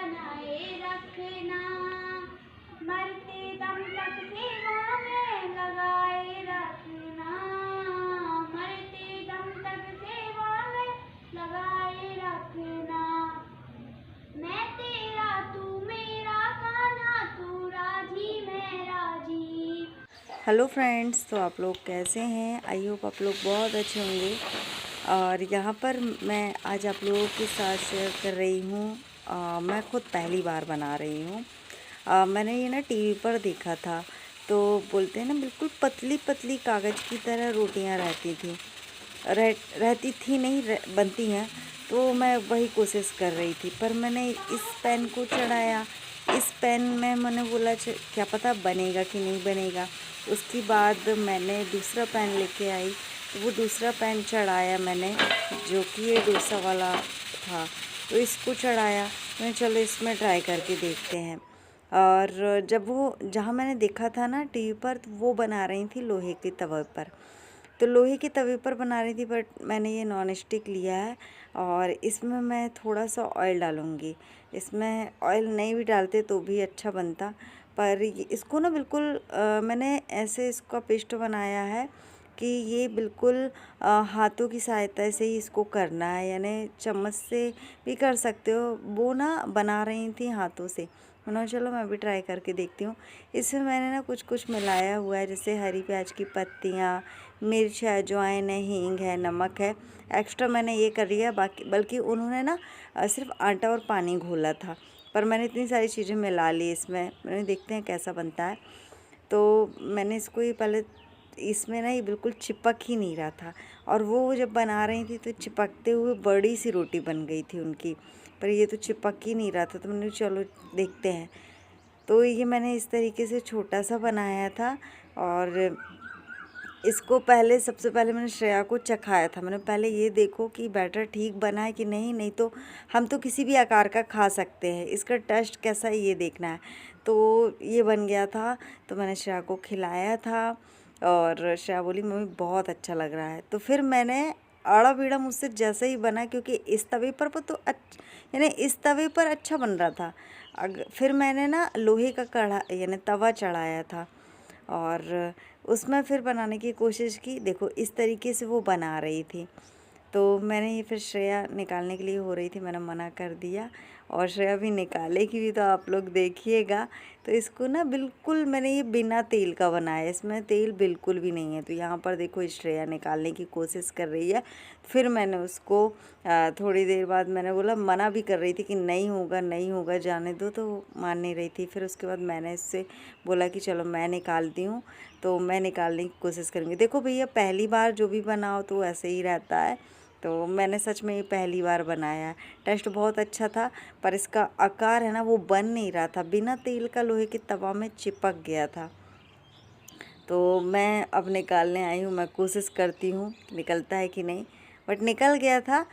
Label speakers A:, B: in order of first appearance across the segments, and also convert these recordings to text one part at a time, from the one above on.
A: बनाए रखना, मरते दम तक सेवा में लगाए रखना, मरते दम तक सेवा में लगाए रखना। मैं तेरा तू मेरा, कान्हा तू राजी मैं राजी।
B: हेलो फ्रेंड्स, तो आप लोग कैसे हैं? आई होप आप लोग बहुत अच्छे होंगे। और यहाँ पर मैं आज आप लोगों के साथ शेयर कर रही हूँ। मैं खुद पहली बार बना रही हूँ। मैंने ये ना टीवी पर देखा था, तो बोलते हैं ना बिल्कुल पतली पतली कागज़ की तरह रोटियाँ रहती थी, नहीं बनती हैं। तो मैं वही कोशिश कर रही थी, पर मैंने इस पैन को चढ़ाया। इस पैन में मैंने बोला क्या पता बनेगा कि नहीं बनेगा। उसके बाद मैंने दूसरा पैन लेके आई, तो वो दूसरा पैन चढ़ाया मैंने, जो कि ये डोसा वाला था। तो इसको चढ़ाया, मैंने चलो इसमें ट्राई करके देखते हैं। और जब वो जहाँ मैंने देखा था ना टीवी पर, तो वो बना रही थी लोहे के तवे पर। तो लोहे के तवे पर बना रही थी, बट मैंने ये नॉन स्टिक लिया है और इसमें मैं थोड़ा सा ऑयल डालूँगी। इसमें ऑयल नहीं भी डालते तो भी अच्छा बनता, पर इसको ना बिल्कुल मैंने ऐसे इसका पेस्ट बनाया है कि ये बिल्कुल हाथों की सहायता से ही इसको करना है, यानी चम्मच से भी कर सकते हो। वो ना बना रही थी हाथों से, उन्होंने चलो मैं भी ट्राई करके देखती हूँ। इसमें मैंने ना कुछ कुछ मिलाया हुआ है, जैसे हरी प्याज की पत्तियाँ, मिर्च है, अजवाइन है, हींग है, नमक है। एक्स्ट्रा मैंने ये कर लिया, बल्कि उन्होंने ना सिर्फ आटा और पानी घोला था, पर मैंने इतनी सारी चीज़ें मिला ली इसमें। मैंने देखते हैं कैसा बनता है। तो मैंने इसको ये पहले, इसमें ना ये बिल्कुल चिपक ही नहीं रहा था, और वो जब बना रही थी तो चिपकते हुए बड़ी सी रोटी बन गई थी उनकी, पर ये तो चिपक ही नहीं रहा था। तो मैंने चलो देखते हैं। तो ये मैंने इस तरीके से छोटा सा बनाया था, और इसको सबसे पहले मैंने श्रेया को चखाया था। मैंने पहले ये देखो कि बैटर ठीक बना है कि नहीं, नहीं तो हम तो किसी भी आकार का खा सकते हैं, इसका टेस्ट कैसा है ये देखना है। तो ये बन गया था, तो मैंने श्रेया को खिलाया था, और श्रेया बोली मम्मी बहुत अच्छा लग रहा है। तो फिर मैंने आड़ा बीड़ा मुझसे जैसे ही बना, क्योंकि इस तवे पर तो यानी इस तवे पर अच्छा बन रहा था। फिर मैंने ना लोहे का कढ़ा यानी तवा चढ़ाया था, और उसमें फिर बनाने की कोशिश की। देखो इस तरीके से वो बना रही थी। तो मैंने ये फिर श्रेया निकालने के लिए हो रही थी, मैंने मना कर दिया, और श्रेया भी निकालेगी भी, तो आप लोग देखिएगा। तो इसको ना बिल्कुल मैंने ये बिना तेल का बनाया, इसमें तेल बिल्कुल भी नहीं है। तो यहाँ पर देखो श्रेया निकालने की कोशिश कर रही है। फिर मैंने उसको थोड़ी देर बाद मैंने बोला, मना भी कर रही थी कि नहीं होगा नहीं होगा, जाने दो, तो मान नहीं रही थी। फिर उसके बाद मैंने इससे बोला कि चलो मैं निकालती हूँ, तो मैं निकालने की कोशिश करूँगी। देखो भैया, पहली बार जो भी बनाओ तो ऐसे ही रहता है। तो मैंने सच में ये पहली बार बनाया है। टेस्ट बहुत अच्छा था, पर इसका आकार है ना वो बन नहीं रहा था, बिना तेल का लोहे के तवा में चिपक गया था। तो मैं अब निकालने आई हूँ, मैं कोशिश करती हूँ निकलता है कि नहीं, बट निकल गया था।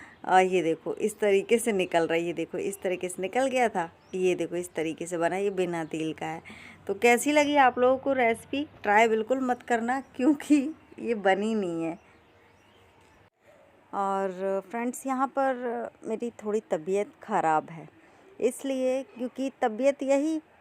B: ये देखो इस तरीके से निकल रहा है, ये देखो इस तरीके से निकल गया था। ये देखो इस तरीके से बना, ये बिना तेल का है। तो कैसी लगी आप लोगों को रेसिपी? ट्राई बिल्कुल मत करना, क्योंकि ये बनी नहीं है। और फ्रेंड्स, यहाँ पर मेरी थोड़ी तबीयत ख़राब है, इसलिए, क्योंकि तबीयत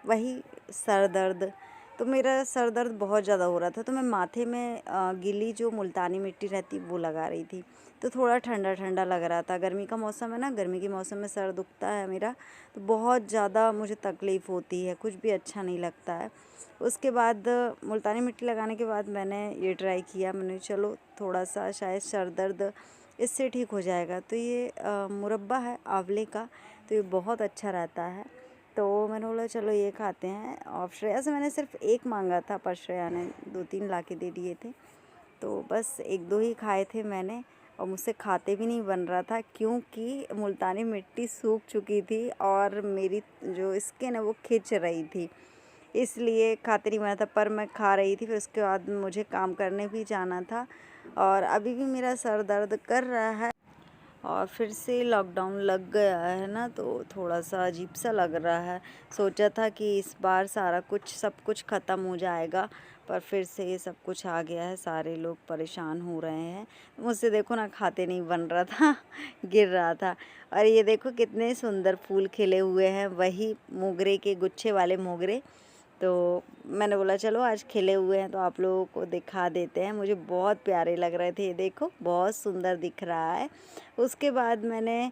B: वही सर दर्द। तो मेरा सर दर्द बहुत ज़्यादा हो रहा था, तो मैं माथे में गीली जो मुल्तानी मिट्टी रहती वो लगा रही थी। तो थोड़ा ठंडा ठंडा लग रहा था, गर्मी का मौसम है ना, गर्मी के मौसम में सर दुखता है मेरा, तो बहुत ज़्यादा मुझे तकलीफ़ होती है, कुछ भी अच्छा नहीं लगता है। उसके बाद मुल्तानी मिट्टी लगाने के बाद मैंने ये ट्राई किया, मैंने चलो थोड़ा सा शायद सर दर्द इससे ठीक हो जाएगा। तो ये मुरब्बा है आंवले का, तो ये बहुत अच्छा रहता है। तो मैंने बोला चलो ये खाते हैं, और श्रेया से मैंने सिर्फ एक मांगा था, पर श्रेया ने 2-3 ला के दे दिए थे। तो बस 1-2 ही खाए थे मैंने, और मुझसे खाते भी नहीं बन रहा था, क्योंकि मुल्तानी मिट्टी सूख चुकी थी और मेरी जो स्किन है वो खिंच रही थी, इसलिए खाते नहीं बना था। पर मैं खा रही थी। फिर उसके बाद मुझे काम करने भी जाना था, और अभी भी मेरा सर दर्द कर रहा है, और फिर से लॉकडाउन लग गया है ना, तो थोड़ा सा अजीब सा लग रहा है। सोचा था कि इस बार सब कुछ ख़त्म हो जाएगा, पर फिर से ये सब कुछ आ गया है, सारे लोग परेशान हो रहे हैं। मुझसे देखो ना खाते नहीं बन रहा था गिर रहा था। और ये देखो कितने सुंदर फूल खिले हुए हैं, वही मोगरे के गुच्छे वाले मोगरे। तो मैंने बोला चलो आज खिले हुए हैं तो आप लोगों को दिखा देते हैं। मुझे बहुत प्यारे लग रहे थे, ये देखो बहुत सुंदर दिख रहा है। उसके बाद मैंने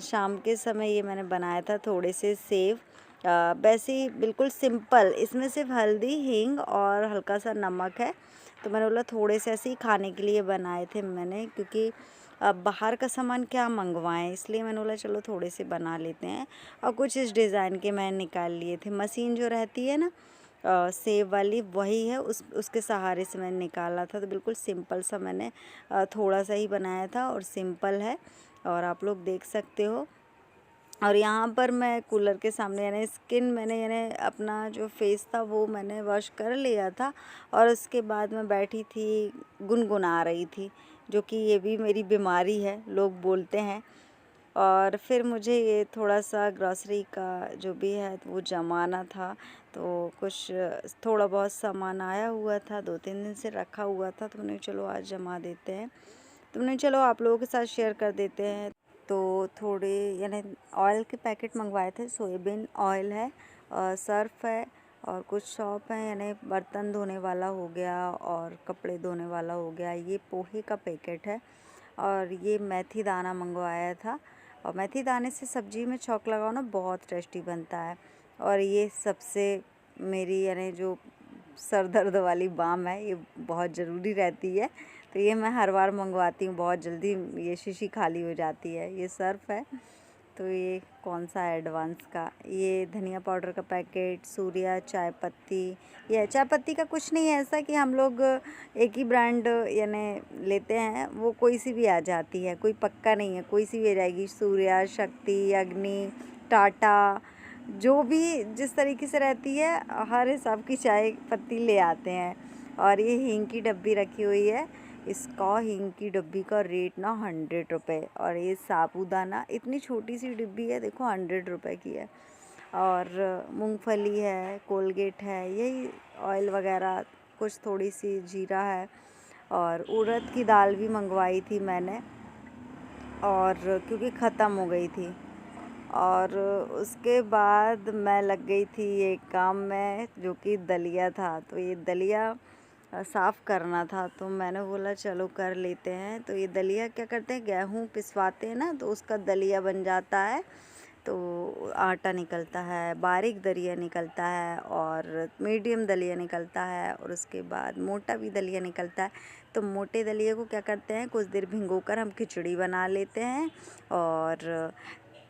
B: शाम के समय ये मैंने बनाया था थोड़े से सेव, वैसे ही बिल्कुल सिंपल, इसमें सिर्फ हल्दी, हींग और हल्का सा नमक है। तो मैंने बोला थोड़े से ऐसे ही खाने के लिए बनाए थे मैंने, क्योंकि अब बाहर का सामान क्या मंगवाएं, इसलिए मैंने बोला चलो थोड़े से बना लेते हैं। और कुछ इस डिज़ाइन के मैंने निकाल लिए थे। मशीन जो रहती है ना सेव वाली, वही है, उसके सहारे से मैंने निकाला था। तो बिल्कुल सिंपल सा मैंने थोड़ा सा ही बनाया था और सिंपल है, और आप लोग देख सकते हो। और यहाँ पर मैं कूलर के सामने यानी स्किन मैंने यानी अपना जो फेस था वो मैंने वॉश कर लिया था, और उसके बाद मैं बैठी थी गुनगुना रही थी, जो कि ये भी मेरी बीमारी है लोग बोलते हैं। और फिर मुझे ये थोड़ा सा ग्रॉसरी का जो भी है वो जमाना था, तो कुछ थोड़ा बहुत सामान आया हुआ था, 2-3 दिन से रखा हुआ था, तो मैंने चलो आज जमा देते हैं। तो मैंने चलो आप लोगों के साथ शेयर कर देते हैं। तो थोड़े यानी ऑयल के पैकेट मंगवाए थे, सोयाबीन ऑयल है, सर्फ है, और कुछ सौंफ है, यानी बर्तन धोने वाला हो गया और कपड़े धोने वाला हो गया। ये पोहे का पैकेट है, और ये मेथी दाना मंगवाया था। और मेथी दाने से सब्जी में छौंक लगाओ ना, बहुत टेस्टी बनता है। और ये सबसे मेरी यानी जो सर दर्द वाली बाम है, ये बहुत ज़रूरी रहती है, तो ये मैं हर बार मंगवाती हूँ, बहुत जल्दी ये शीशी खाली हो जाती है। ये सर्फ है, तो ये कौन सा है एडवांस का, ये धनिया पाउडर का पैकेट, सूर्या चाय पत्ती। ये चाय पत्ती का कुछ नहीं है ऐसा कि हम लोग एक ही ब्रांड यानी लेते हैं, वो कोई सी भी आ जाती है, कोई पक्का नहीं है, कोई सी भी आ जाएगी। सूर्या, शक्ति, अग्नि, टाटा, जो भी जिस तरीके से रहती है हर हिसाब की चाय पत्ती ले आते हैं। और ये हींग की डब्बी रखी हुई है, इसका हींग की डब्बी का रेट ना 100 रुपये। और ये साबूदाना इतनी छोटी सी डिब्बी है, देखो 100 रुपये की है। और मूंगफली है, कोलगेट है, यही ऑयल वगैरह, कुछ थोड़ी सी जीरा है। और उड़द की दाल भी मंगवाई थी मैंने, और क्योंकि ख़त्म हो गई थी। और उसके बाद मैं लग गई थी ये काम में, जो कि दलिया था। तो ये दलिया साफ़ करना था, तो मैंने बोला चलो कर लेते हैं। तो ये दलिया क्या करते हैं, गेहूँ पिसवाते हैं ना, तो उसका दलिया बन जाता है। तो आटा निकलता है, बारीक दलिया निकलता है, और मीडियम दलिया निकलता है, और उसके बाद मोटा भी दलिया निकलता है। तो मोटे दलिए को क्या करते हैं, कुछ देर भिगोकर हम खिचड़ी बना लेते हैं। और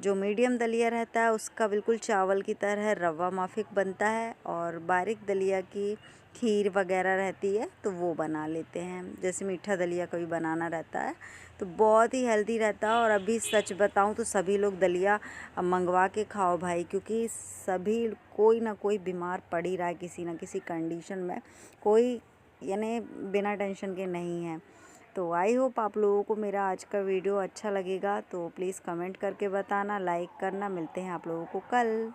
B: जो मीडियम दलिया रहता है उसका बिल्कुल चावल की तरह रवा माफिक बनता है, और बारीक दलिया की खीर वगैरह रहती है तो वो बना लेते हैं, जैसे मीठा दलिया कभी बनाना रहता है। तो बहुत ही हेल्दी रहता है। और अभी सच बताऊं तो सभी लोग दलिया मंगवा के खाओ भाई, क्योंकि सभी कोई ना कोई बीमार पड़ ही रहा है किसी ना किसी कंडीशन में, कोई यानी बिना टेंशन के नहीं है। तो आई होप आप लोगों को मेरा आज का वीडियो अच्छा लगेगा, तो प्लीज़ कमेंट करके बताना, लाइक करना। मिलते हैं आप लोगों को कल।